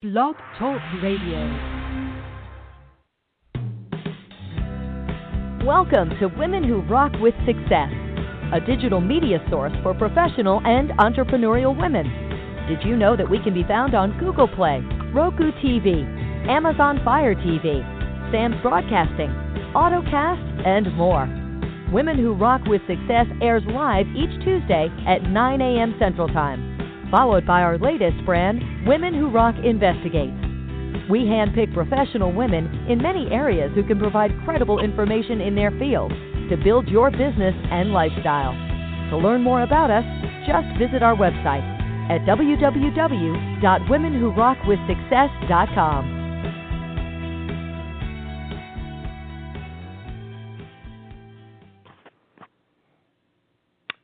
Blog Talk Radio. Welcome to Women Who Rock with Success, a digital media source for professional and entrepreneurial women. Did you know that we can be found on Google Play, Roku TV, Amazon Fire TV, Sam's Broadcasting, AutoCast, and more? Women Who Rock with Success airs live each Tuesday at 9 a.m. Central Time, followed by our latest brand, Women Who Rock Investigates. We handpick professional women in many areas who can provide credible information in their field to build your business and lifestyle. To learn more about us, just visit our website at www.womenwhorockwithsuccess.com.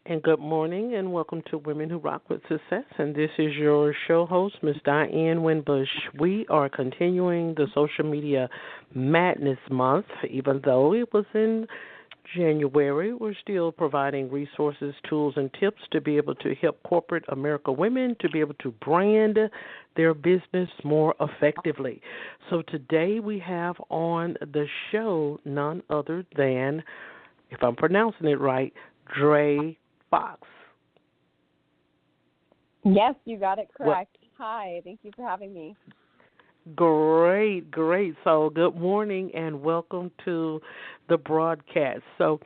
And good morning, and welcome to Women Who Rock with Success. And this is your show host, Ms. Diane Winbush. We are continuing the social media madness month. Even though it was in January, we're still providing resources, tools, and tips to be able to help corporate America women to be able to brand their business more effectively. So today we have on the show none other than, if I'm pronouncing it right, Dre Fox. Yes, you got it correct. Hi, thank you for having me. Great. So good morning and welcome to the broadcast. So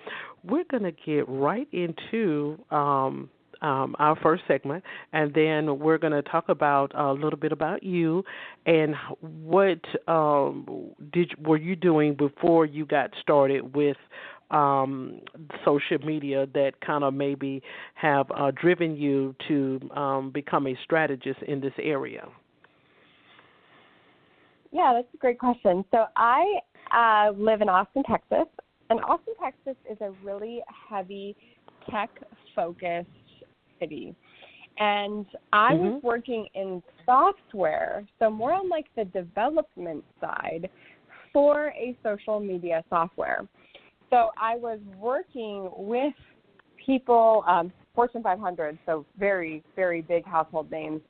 we're going to get right into our first segment, and then we're going to talk about a little bit about you and what were you doing before you got started with social media that kind of maybe have driven you to become a strategist in this area? Yeah, that's a great question. So I live in Austin, Texas, and Austin, Texas is a really heavy tech-focused city. And I was working in software, so more on like the development side for a social media software. So I was working with people, Fortune 500, so very, very big household names,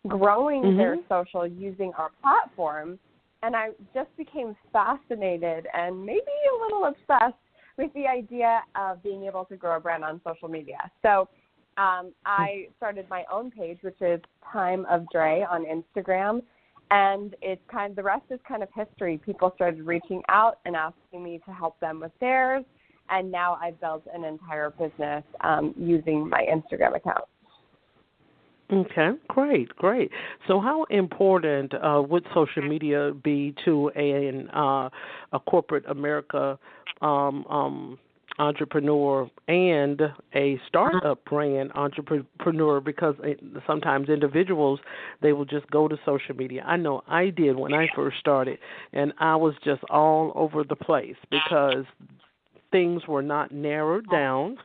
growing their social using our platform. And I just became fascinated and maybe a little obsessed with the idea of being able to grow a brand on social media. So I started my own page, which is Time of Dre on Instagram. And it's the rest is kind of history. People started reaching out and asking me to help them with theirs, and now I've built an entire business using my Instagram account. Okay, great. So how important would social media be to a corporate America entrepreneur and a startup brand entrepreneur, because sometimes individuals, they will just go to social media. I know I did when I first started, and I was just all over the place because things were not narrowed down,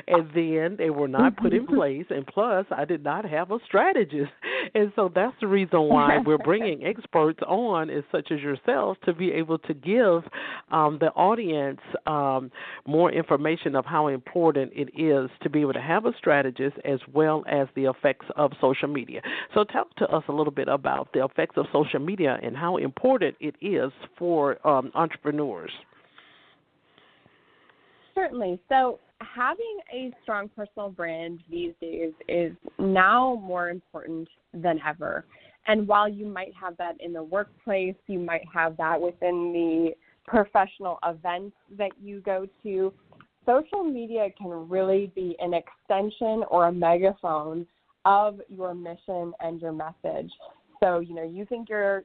and then they were not put in place, and plus I did not have a strategist. And so that's the reason why we're bringing experts on, as such as yourself, to be able to give the audience more information of how important it is to be able to have a strategist, as well as the effects of social media. So talk to us a little bit about the effects of social media and how important it is for entrepreneurs. Certainly. So having a strong personal brand these days is now more important than ever. And while you might have that in the workplace, you might have that within the professional events that you go to, social media can really be an extension or a megaphone of your mission and your message. So, you think you're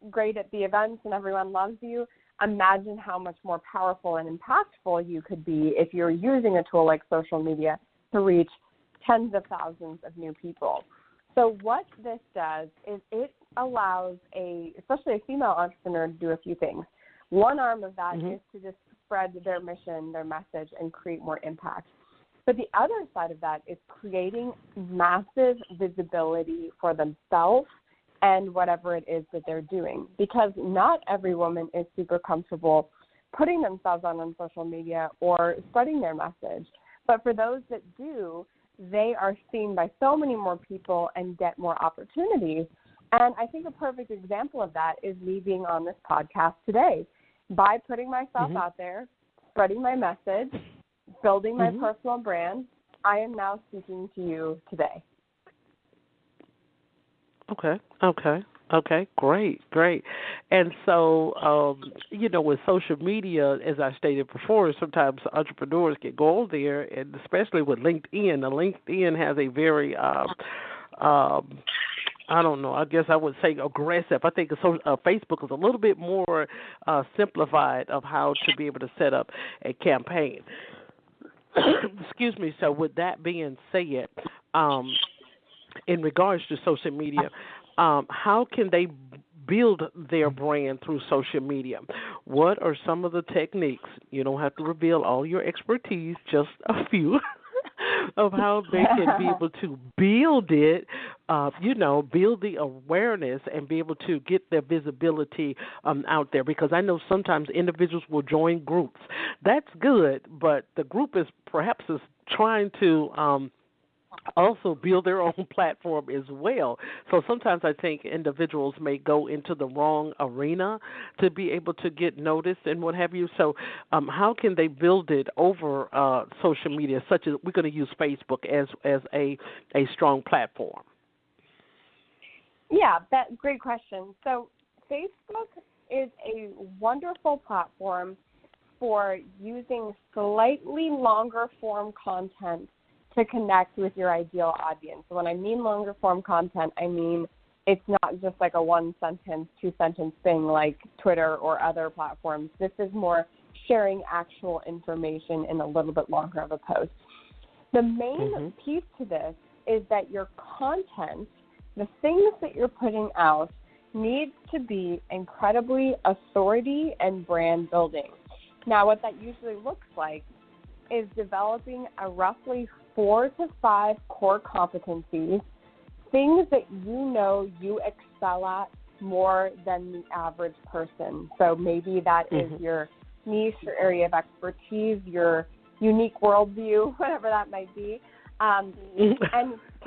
great at the events and everyone loves you. Imagine how much more powerful and impactful you could be if you're using a tool like social media to reach tens of thousands of new people. So what this does is it allows especially a female entrepreneur, to do a few things. One arm of that is to just spread their mission, their message, and create more impact. But the other side of that is creating massive visibility for themselves and whatever it is that they're doing, because not every woman is super comfortable putting themselves on social media or spreading their message. But for those that do, they are seen by so many more people and get more opportunities And I think a perfect example of that is me being on this podcast today. By putting myself out there, spreading my message, building my personal brand, I am now speaking to you today. Okay, great. And so, with social media, as I stated before, sometimes entrepreneurs can go on there, and especially with LinkedIn. Now, LinkedIn has a very, I don't know, I guess I would say aggressive. I think Facebook is a little bit more simplified of how to be able to set up a campaign. Excuse me. So with that being said, in regards to social media, how can they build their brand through social media? What are some of the techniques? You don't have to reveal all your expertise, just a few, of how they can be able to build it, build the awareness and be able to get their visibility out there. Because I know sometimes individuals will join groups. That's good, but the group is trying to also build their own platform as well. So sometimes I think individuals may go into the wrong arena to be able to get noticed and what have you. So how can they build it over social media, such as we're going to use Facebook as a strong platform? Yeah, great question. So Facebook is a wonderful platform for using slightly longer form content to connect with your ideal audience. So when I mean longer form content, I mean it's not just like a 1-sentence, 2-sentence thing like Twitter or other platforms. This is more sharing actual information in a little bit longer of a post. The main piece to this is that your content, the things that you're putting out, needs to be incredibly authority and brand building. Now, what that usually looks like is developing a roughly 4 to 5 core competencies, things that you excel at more than the average person. So maybe that is your niche, your area of expertise, your unique worldview, whatever that might be, and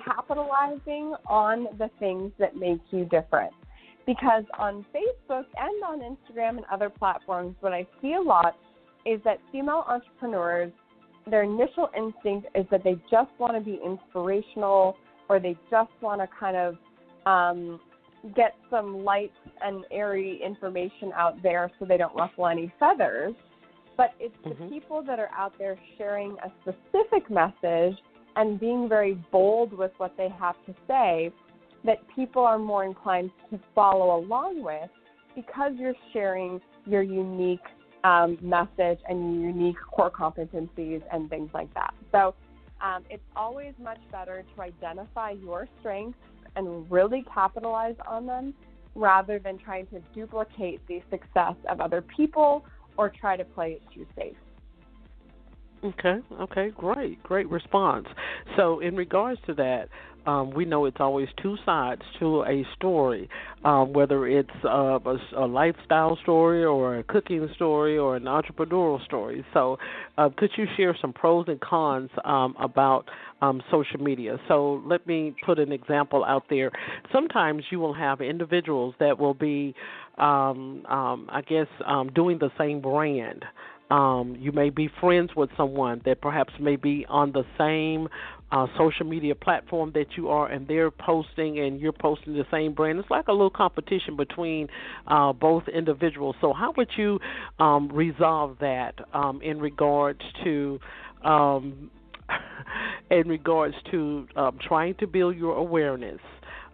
capitalizing on the things that make you different. Because on Facebook and on Instagram and other platforms, what I see a lot is that female entrepreneurs, their initial instinct is that they just want to be inspirational, or they just want to kind of get some light and airy information out there so they don't ruffle any feathers. But it's the people that are out there sharing a specific message and being very bold with what they have to say that people are more inclined to follow along with, because you're sharing your unique message and your unique core competencies and things like that. So it's always much better to identify your strengths and really capitalize on them rather than trying to duplicate the success of other people or try to play it too safe. Okay, great response. So in regards to that, we know it's always two sides to a story, whether it's a lifestyle story or a cooking story or an entrepreneurial story. So could you share some pros and cons about social media? So let me put an example out there. Sometimes you will have individuals that will be, doing the same brand. You may be friends with someone that perhaps may be on the same social media platform that you are, and they're posting and you're posting the same brand. It's like a little competition between both individuals. So how would you resolve that in regards to trying to build your awareness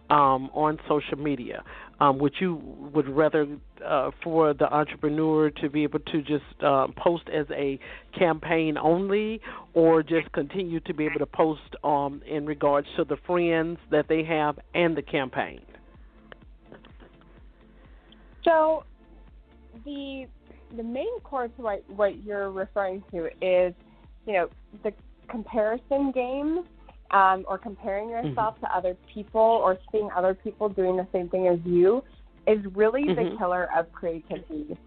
on social media? Would rather for the entrepreneur to be able to just post as a campaign only, or just continue to be able to post in regards to the friends that they have and the campaign? So the main core to what you're referring to is, the comparison game. Or comparing yourself to other people or seeing other people doing the same thing as you is really the killer of creativity.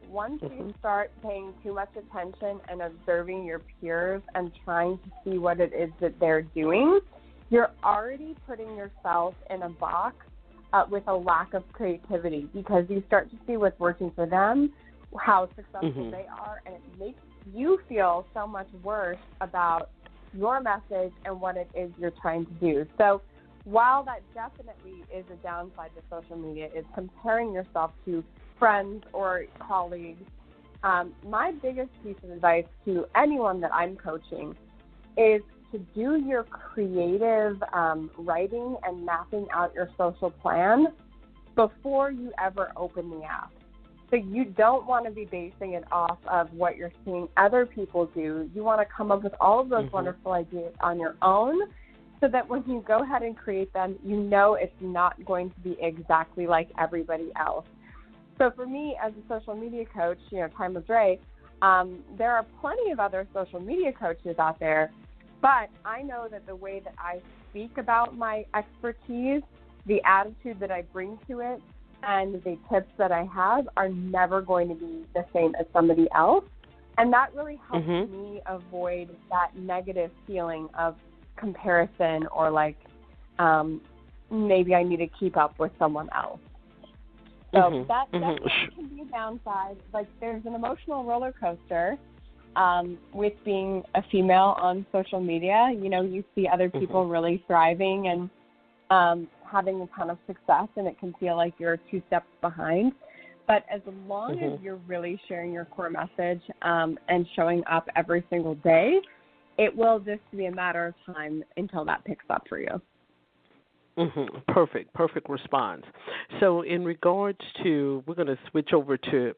Once you start paying too much attention and observing your peers and trying to see what it is that they're doing, you're already putting yourself in a box with a lack of creativity, because you start to see what's working for them, how successful they are, and it makes you feel so much worse about your message and what it is you're trying to do. So while that definitely is a downside to social media, is comparing yourself to friends or colleagues, my biggest piece of advice to anyone that I'm coaching is to do your creative writing and mapping out your social plan before you ever open the app. So you don't want to be basing it off of what you're seeing other people do. You want to come up with all of those wonderful ideas on your own, so that when you go ahead and create them, you know it's not going to be exactly like everybody else. So for me, as a social media coach, Time of Dre, there are plenty of other social media coaches out there, but I know that the way that I speak about my expertise, the attitude that I bring to it, and the tips that I have are never going to be the same as somebody else. And that really helps me avoid that negative feeling of comparison, or like maybe I need to keep up with someone else. So that can be a downside. Like, there's an emotional roller coaster with being a female on social media. You see other people really thriving and having a ton of success, and it can feel like you're 2 steps behind. But as long as you're really sharing your core message and showing up every single day, it will just be a matter of time until that picks up for you. Perfect response. So in regards to, we're going to switch over to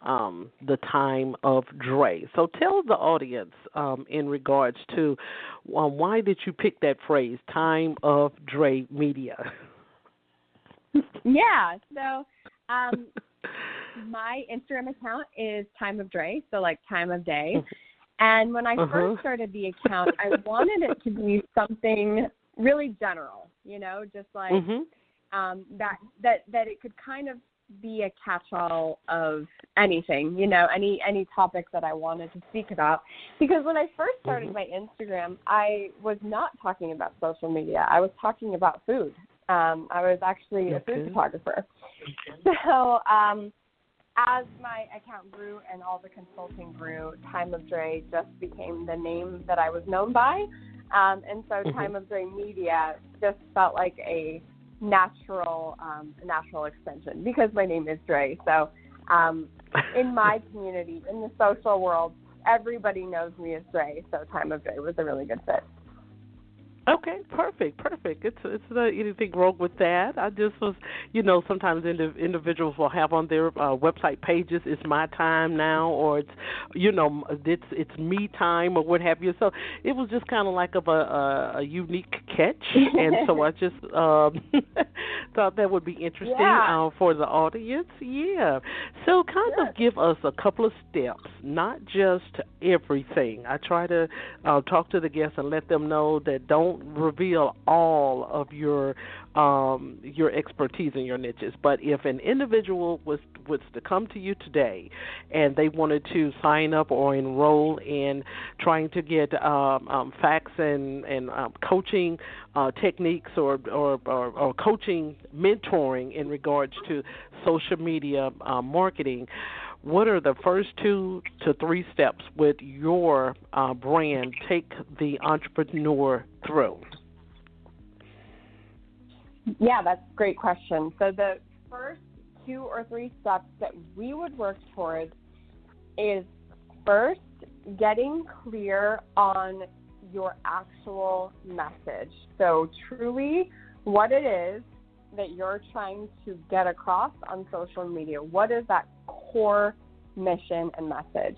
the Time of Dre. So tell the audience in regards to why did you pick that phrase, Time of Dre Media? Yeah, so my Instagram account is Time of Dre, so like time of day. And when I first started the account, I wanted it to be something really general, just like that it could kind of be a catch-all of anything, any topic that I wanted to speak about. Because when I first started my Instagram, I was not talking about social media. I was talking about food. I was actually a food photographer. So as my account grew and all the consulting grew, Time of Dre just became the name that I was known by. And so Time of Dre Media just felt like a natural extension, because my name is Dre. So in my community, in the social world, everybody knows me as Dre. So Time of Dre was a really good fit. Okay, perfect. It's not anything wrong with that. I just was, sometimes individuals will have on their website pages, it's my time now, or it's, it's me time, or what have you. So it was just kind of like of a unique catch, and so I just thought that would be interesting for the audience. Yeah. So kind of give us a couple of steps, not just everything. I try to talk to the guests and let them know that don't reveal all of your expertise and your niches. But if an individual was to come to you today and they wanted to sign up or enroll in trying to get facts and coaching techniques or coaching mentoring in regards to social media marketing, what are the first 2 to 3 steps with your brand take the entrepreneur through? Yeah, that's a great question. So the first 2 or 3 steps that we would work towards is first getting clear on your actual message. So truly what it is that you're trying to get across on social media. What is that core mission and message?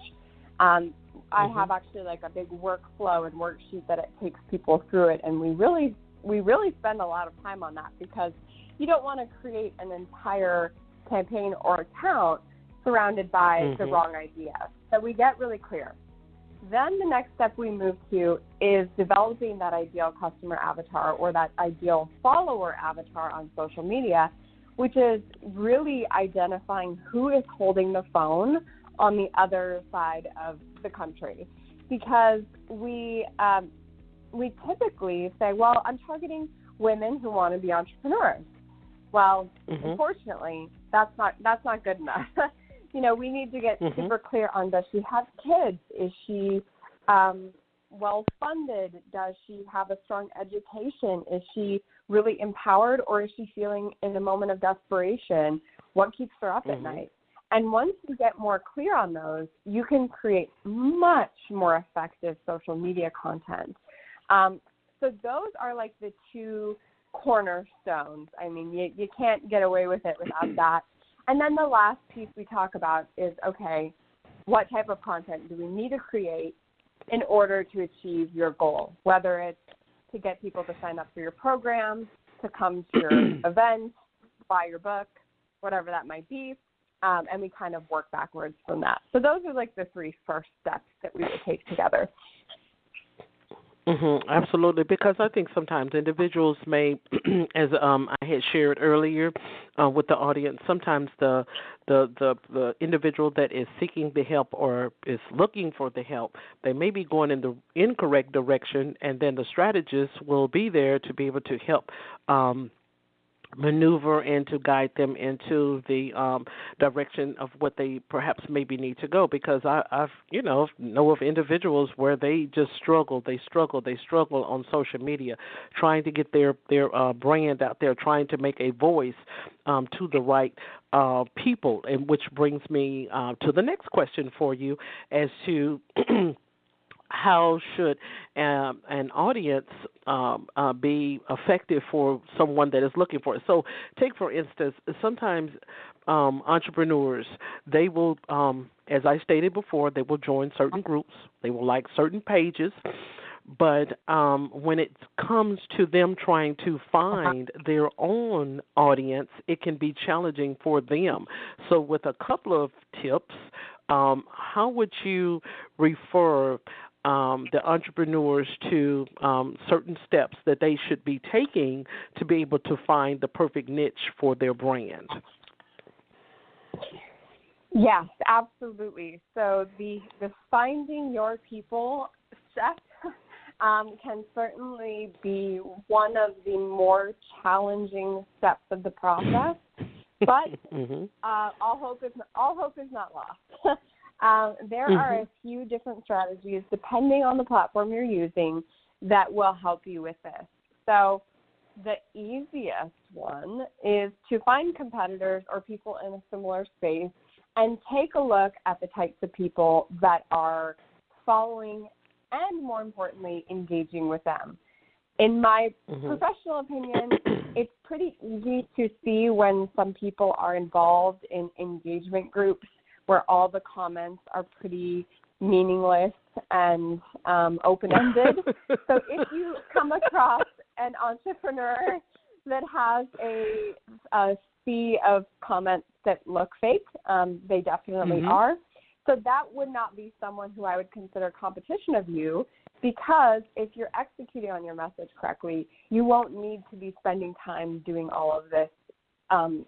I have actually like a big workflow and worksheet that it takes people through it, and we really spend a lot of time on that, because you don't want to create an entire campaign or account surrounded by the wrong ideas. So we get really clear. Then the next step we move to is developing that ideal customer avatar or that ideal follower avatar on social media, which is really identifying who is holding the phone on the other side of the country. Because we typically say, well, I'm targeting women who want to be entrepreneurs. Well, unfortunately, that's not good enough. We need to get super clear on, does she have kids? Is she well-funded? Does she have a strong education? Is she really empowered, or is she feeling in a moment of desperation? What keeps her up at night? And once you get more clear on those, you can create much more effective social media content. So those are like the two cornerstones. I mean, you can't get away with it without that. And then the last piece we talk about is, okay, what type of content do we need to create in order to achieve your goal, whether it's to get people to sign up for your program, to come to your event, buy your book, whatever that might be. And we kind of work backwards from that. So those are like the three first steps that we would take together. Absolutely, because I think sometimes individuals may, as I had shared earlier with the audience, sometimes the individual that is seeking the help or is looking for the help, they may be going in the incorrect direction, and then the strategist will be there to be able to help maneuver and to guide them into the direction of what they perhaps maybe need to go. Because I've know of individuals where they just struggle on social media, trying to get their brand out there, trying to make a voice to the right people, and which brings me to the next question for you as to how should an audience be effective for someone that is looking for it? So take, for instance, sometimes entrepreneurs, they will, as I stated before, they will join certain groups, they will like certain pages, but when it comes to them trying to find their own audience, it can be challenging for them. So with a couple of tips, how would you refer the entrepreneurs to certain steps that they should be taking to be able to find the perfect niche for their brand? Yes, absolutely. So the finding your people step can certainly be one of the more challenging steps of the process, but all hope is not lost. There are a few different strategies, depending on the platform you're using, that will help you with this. So the easiest one is to find competitors or people in a similar space and take a look at the types of people that are following and, more importantly, engaging with them. In my professional opinion, it's pretty easy to see when some people are involved in engagement groups where all the comments are pretty meaningless and open-ended. So if you come across an entrepreneur that has a sea of comments that look fake, they definitely are. So that would not be someone who I would consider competition of you, because if you're executing on your message correctly, you won't need to be spending time doing all of this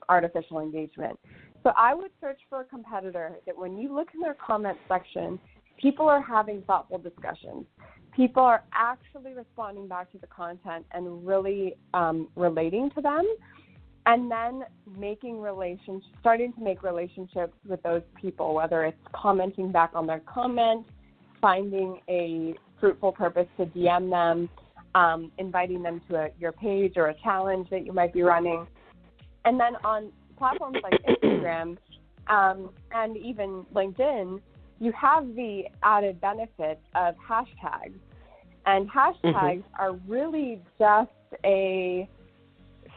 artificial engagement. So I would search for a competitor that when you look in their comment section, people are having thoughtful discussions. People are actually responding back to the content and really relating to them, and then starting to make relationships with those people, whether it's commenting back on their comment, finding a fruitful purpose to DM them, inviting them to your page or a challenge that you might be running. And then on platforms like Instagram and even LinkedIn, you have the added benefit of hashtags. And hashtags are really just a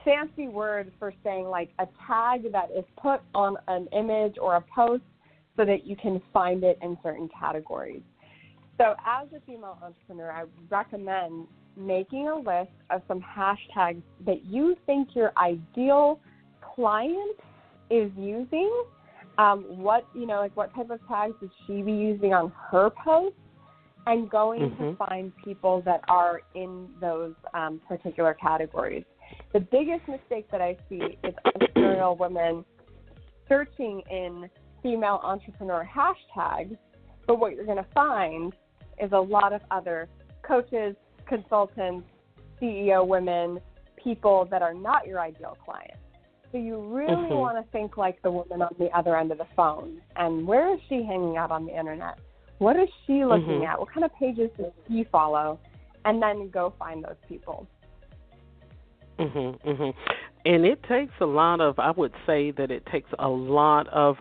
fancy word for saying like a tag that is put on an image or a post so that you can find it in certain categories. So as a female entrepreneur, I recommend making a list of some hashtags that you think your ideal client is using. What type of tags should she be using on her posts, and going to find people that are in those particular categories. The biggest mistake that I see is entrepreneurial women searching in female entrepreneur hashtags, but what you're going to find is a lot of other coaches, consultants, CEO women, people that are not your ideal client. So you really want to think like the woman on the other end of the phone. And where is she hanging out on the internet? What is she looking at? What kind of pages does she follow? And then go find those people. And it takes a lot of, I would say that it takes a lot of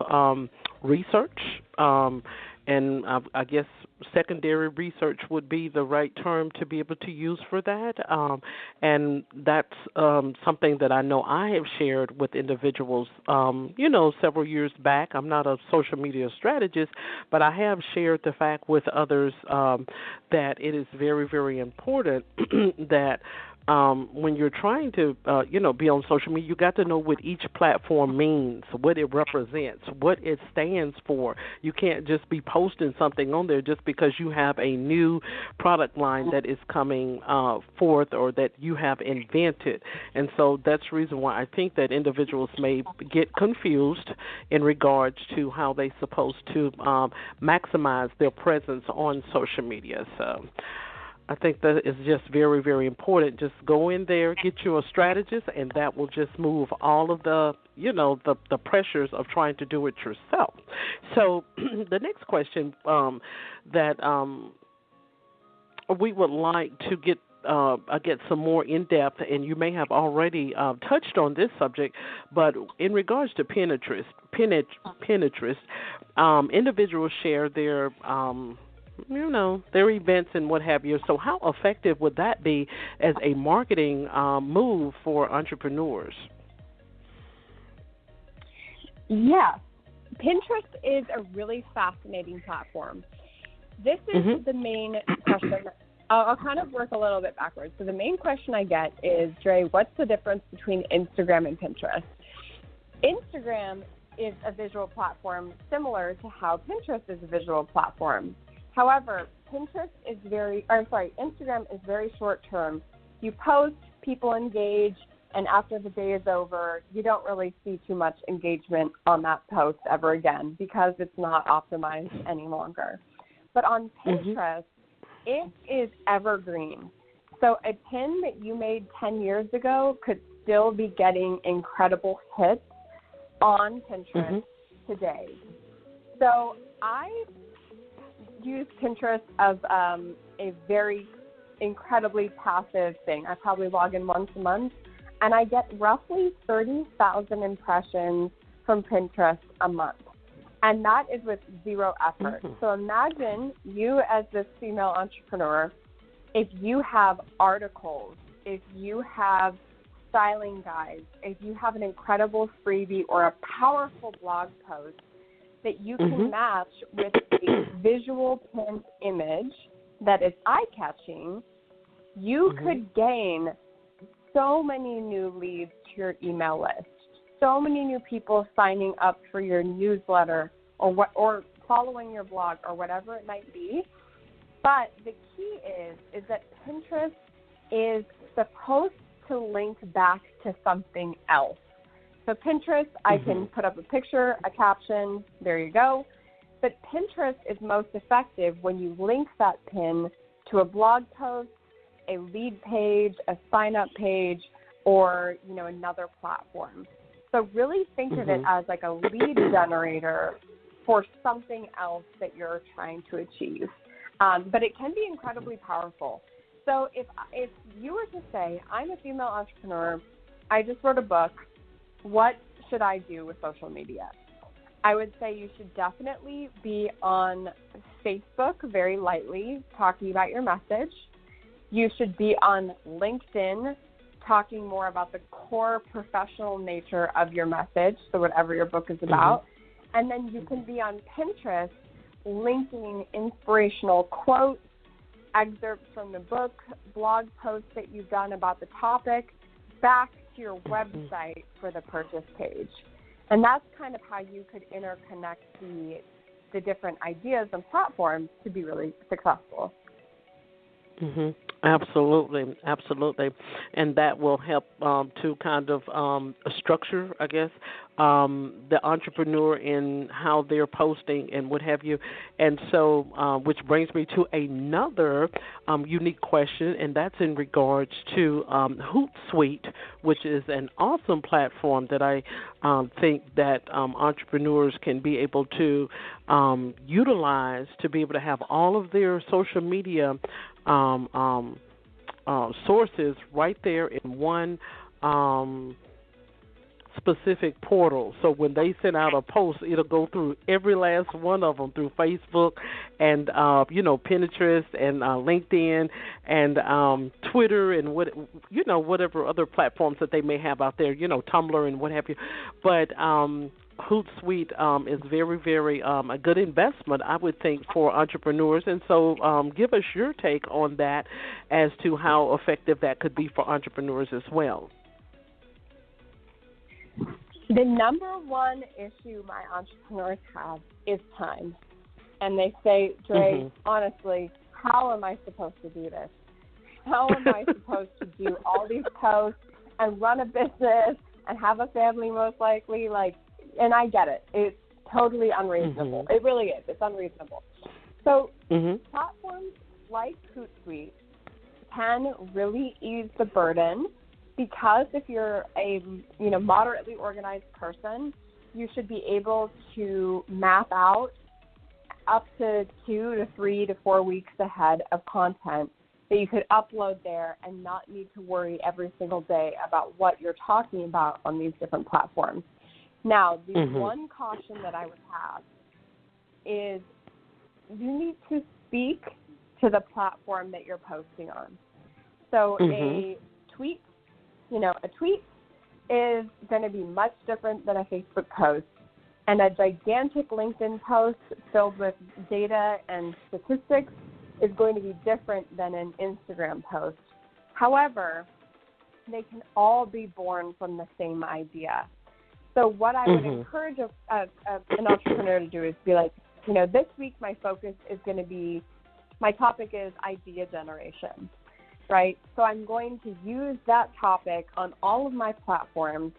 research, and I guess secondary research would be the right term to be able to use for that. And that's something that I know I have shared with individuals, several years back. I'm not a social media strategist, but I have shared the fact with others that it is very, very important that when you're trying to, be on social media, you got to know what each platform means, what it represents, what it stands for. You can't just be posting something on there just because you have a new product line that is coming forth or that you have invented. And so that's the reason why I think that individuals may get confused in regards to how they're supposed to maximize their presence on social media. So I think that is just very, very important. Just go in there, get you a strategist, and that will just move all of the, the pressures of trying to do it yourself. So the next question that we would like to get some more in-depth, and you may have already touched on this subject, but in regards to Pinterest, individuals share their their events and what have you. So how effective would that be as a marketing move for entrepreneurs? Yes. Pinterest is a really fascinating platform. This is the main question. I'll kind of work a little bit backwards. So the main question I get is, Dre, what's the difference between Instagram and Pinterest? Instagram is a visual platform similar to how Pinterest is a visual platform. However, Instagram is very short term. You post, people engage, and after the day is over, you don't really see too much engagement on that post ever again because it's not optimized any longer. But on Pinterest, it is evergreen. So a pin that you made 10 years ago could still be getting incredible hits on Pinterest today. So I use Pinterest as a very incredibly passive thing. I probably log in once a month, and I get roughly 30,000 impressions from Pinterest a month. And that is with zero effort. So imagine you as this female entrepreneur, if you have articles, if you have styling guides, if you have an incredible freebie or a powerful blog post that you can match with a visual pinned image that is eye-catching, you could gain so many new leads to your email list, so many new people signing up for your newsletter or following your blog or whatever it might be. But the key is that Pinterest is supposed to link back to something else. So Pinterest, I can put up a picture, a caption, there you go. But Pinterest is most effective when you link that pin to a blog post, a lead page, a sign-up page, or, another platform. So really think of it as like a lead generator for something else that you're trying to achieve. But it can be incredibly powerful. So if you were to say, I'm a female entrepreneur, I just wrote a book, what should I do with social media? I would say you should definitely be on Facebook very lightly, talking about your message. You should be on LinkedIn, talking more about the core professional nature of your message, so whatever your book is about. And then you can be on Pinterest, linking inspirational quotes, excerpts from the book, blog posts that you've done about the topic, back to your website for the purchase page. And that's kind of how you could interconnect the different ideas and platforms to be really successful. Hmm. Absolutely, absolutely, and that will help to kind of structure, I guess, the entrepreneur in how they're posting and what have you. And so, which brings me to another unique question, and that's in regards to Hootsuite, which is an awesome platform that I think that entrepreneurs can be able to utilize to be able to have all of their social media um, um, sources right there in one um, specific portal. So when they send out a post, it'll go through every last one of them through Facebook and Pinterest and LinkedIn and Twitter and whatever other platforms that they may have out there, Tumblr and what have you. But Hootsuite is very, very a good investment, I would think, for entrepreneurs. And so give us your take on that as to how effective that could be for entrepreneurs as well. The number one issue my entrepreneurs have is time. And they say, Dre, honestly, how am I supposed to do this? How am I supposed to do all these posts and run a business and have a family most likely? And I get it. It's totally unreasonable. It really is. It's unreasonable. So platforms like Hootsuite can really ease the burden, because if you're a moderately organized person, you should be able to map out up to 2 to 3 to 4 weeks ahead of content that you could upload there and not need to worry every single day about what you're talking about on these different platforms. Now, the one caution that I would have is you need to speak to the platform that you're posting on. So a tweet is going to be much different than a Facebook post, and a gigantic LinkedIn post filled with data and statistics is going to be different than an Instagram post. However, they can all be born from the same idea. So what I would encourage an entrepreneur to do is be like, this week my focus is going to be, my topic is idea generation, right? So I'm going to use that topic on all of my platforms.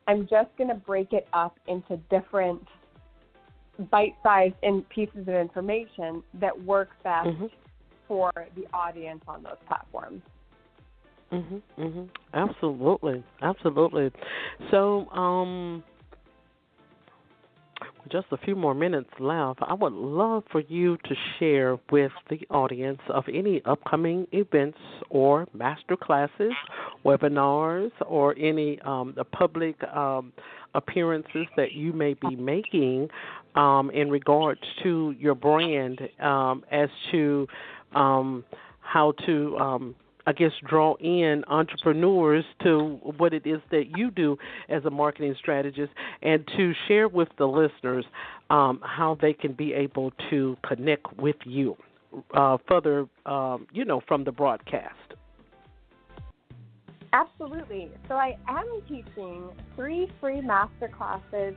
I'm just going to break it up into different bite-sized pieces of information that work best for the audience on those platforms. Absolutely, absolutely. So, just a few more minutes left. I would love for you to share with the audience of any upcoming events or master classes, webinars, or any the public appearances that you may be making in regards to your brand, as to how to draw in entrepreneurs to what it is that you do as a marketing strategist, and to share with the listeners how they can be able to connect with you further, from the broadcast. Absolutely. So I am teaching 3 free master classes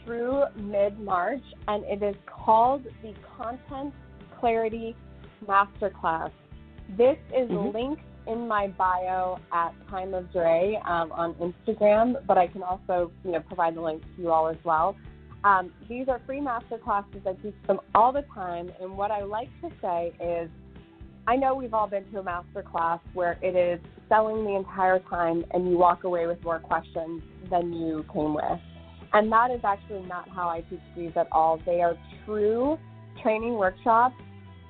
through mid-March, and it is called the Content Clarity Masterclass. This is linked in my bio at Time of Dre on Instagram, but I can also provide the link to you all as well. These are free master classes. I teach them all the time, and what I like to say is, I know we've all been to a master class where it is selling the entire time and you walk away with more questions than you came with. And that is actually not how I teach these at all. They are true training workshops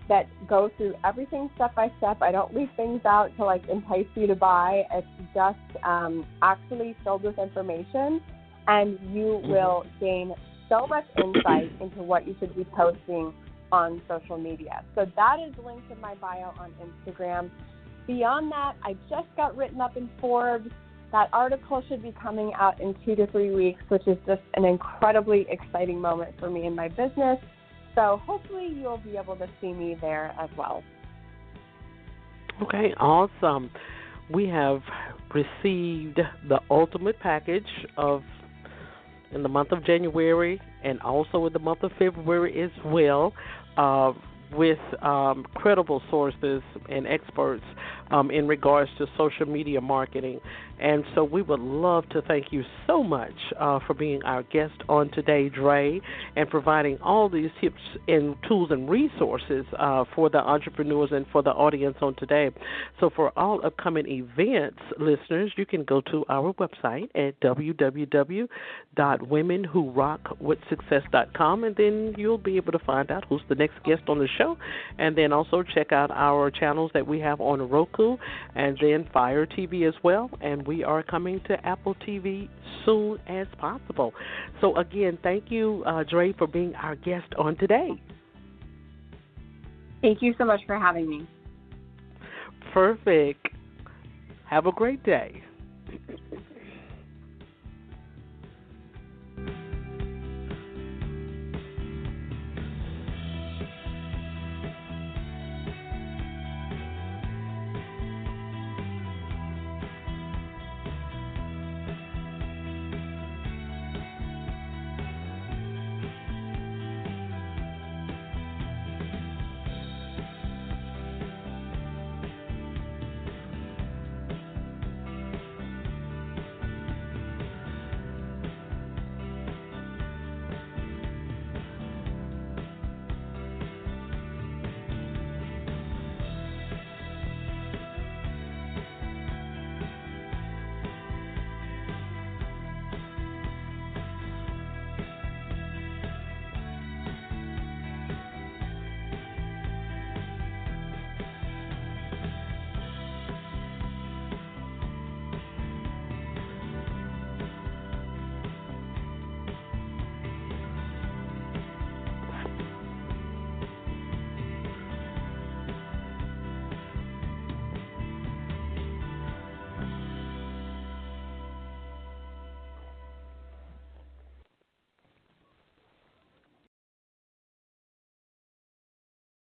that go through everything step by step. I don't leave things out to entice you to buy. It's just actually filled with information, and you will gain so much insight into what you should be posting on social media. So that is linked in my bio on Instagram. Beyond that, I just got written up in Forbes. That article should be coming out in 2 to 3 weeks, which is just an incredibly exciting moment for me in my business. So hopefully you'll be able to see me there as well. Okay, awesome. We have received the ultimate package in the month of January and also in the month of February as well. with credible sources and experts in regards to social media marketing. And so we would love to thank you so much for being our guest on today, Dre, and providing all these tips and tools and resources for the entrepreneurs and for the audience on today. So for all upcoming events, listeners, you can go to our website at www.womenwhorockwithsuccess.com, and then you'll be able to find out who's the next guest on the show, and then also check out our channels that we have on Roku and then Fire TV as well, and we are coming to Apple TV soon as possible. So again, thank you, Dre, for being our guest on today. Thank you so much for having me. Perfect. Have a great day.